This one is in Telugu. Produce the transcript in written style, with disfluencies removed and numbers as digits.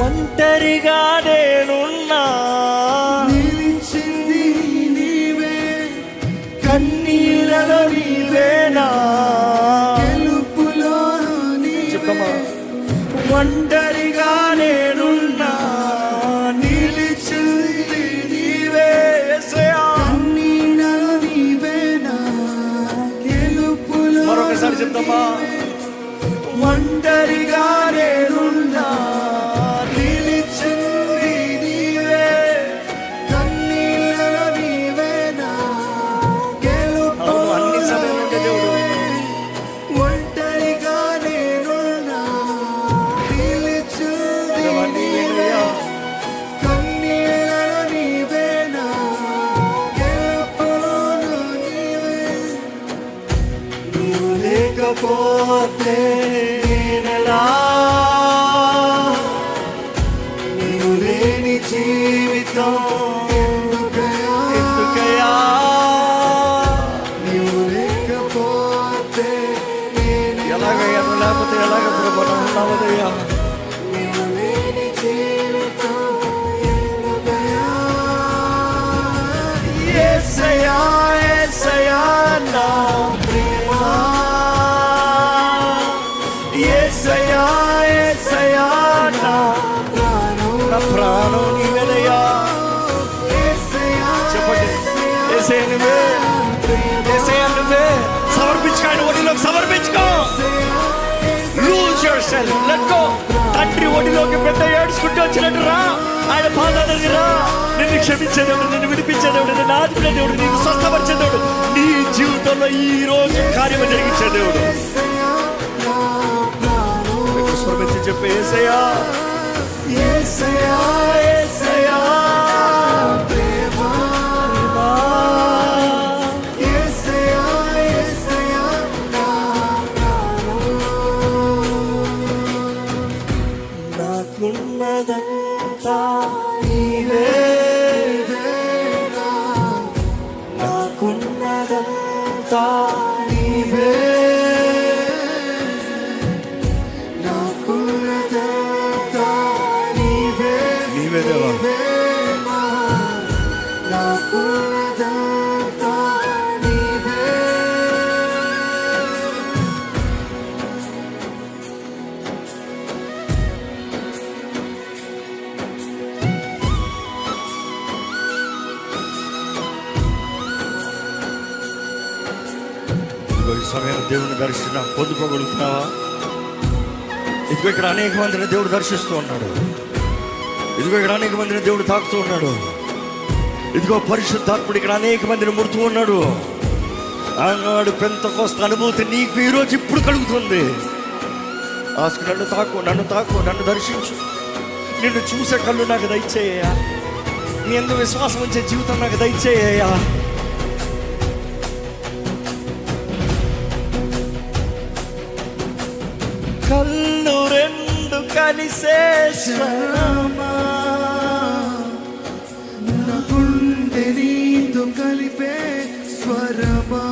ఒంటరిగా నేనున్నా, నిలిచింది నీవే, కన్నీళ్ళలో నీవేనా, గెలుపులో చెప్పమ్మా. ఒంటరిగా నేనున్నా, నిలిచింది నీవే యేసయ్యా. కన్నీళ్ళలో నీవేనా, గెలుపులో మరొకసారి చెప్తామా. ఒంటరిగా నేనున్నా, నిలిచింది నీవే, కన్నీళ్ళలో నీవేనా, గెలుపులో అన్ని సమయంలో దేవుడు ఒంటరిగా నేనున్నా, నిలిచింది నీవే, కన్నీళ్ళలో నీవేనా, గెలుపులో నీవే. నీవు లేకపోతే నేనెలా, నీవు లేని జీవితం ఎందుకయ్యా, నీవు లేకపోతే నేను ఎలాగయ్యా, నువ్వు లేకపోతే ఎలాగ ప్రభు ఉన్నావదయ్యా. నీవు లేని జీవితం ఎందుకయ్యా. యేసయ్యా యేసయ్యా నా ప్రేమా, యేసయ్యా యేసయ్యా నా ప్రాణం నీవేనయ్యా. చెప్పండి, యేసయ్యా నువ్వే, యేసయ్యా నువ్వే. సమర్పించుకో, ఆయన ఒడిలోకి సమర్పించుకో. Lose yourself, let go. తండ్రి ఒడిలోకి పెద్ద ఏడ్చుకుంటూ వచ్చినట్టు రా, ఆయన పాదాల దగ్గర రా. నిన్ను క్షమించే దేవుడు, నిన్ను విడిపించే దేవుడు, నిన్ను ఆదుకునే దేవుడు, నీకు స్వస్థపరిచే దేవుడు, నీ జీవితంలో ఈ రోజు కార్యము జరిగించే దేవుడు. స్వరమెత్తి చెప్పే యేసయ్యా యేసయ్యా యేసయ్యా ప్రేమా, యేసయ్యా యేసయ్యా నా ప్రాణం. నాకున్నదంతా నీవే, నాకున్నదంతా నీవే, నాకున్నదంతా నీవే, నీవే దేవా. నాకున్నదంతా నీవే. ఇదిగో ఈ సమయంలో దేవుని దర్శన పొందుకోగలుగుతున్నావా? ఇదిగో ఇక్కడ అనేక మందిని దేవుడు దర్శిస్తూ ఉన్నాడు. ఇదిగో ఇక్కడ అనేక మందిని దేవుడు తాకుతూ ఉన్నాడు. ఇదిగో పరిశుద్ధాత్ముడు ఇక్కడ అనేక మందిని ముడుతూ ఉన్నాడు. ఆనాడు పెంతెకోస్తు అనుభూతి నీకు ఈరోజు ఇప్పుడు కలుగుతుంది. ఆసుకు నన్ను తాకు, నన్ను తాకు, నన్ను దర్శించు. నిన్ను చూసే కళ్ళు నాకు దయచేయ్యా. నీ ఎందు విశ్వాసం ఉంచే జీవితం నాకు దయచేయ్యా. కళ్ళు రెండు కలిసే స్వరమా, నా గుండె నీతో కలిపే స్వరమా,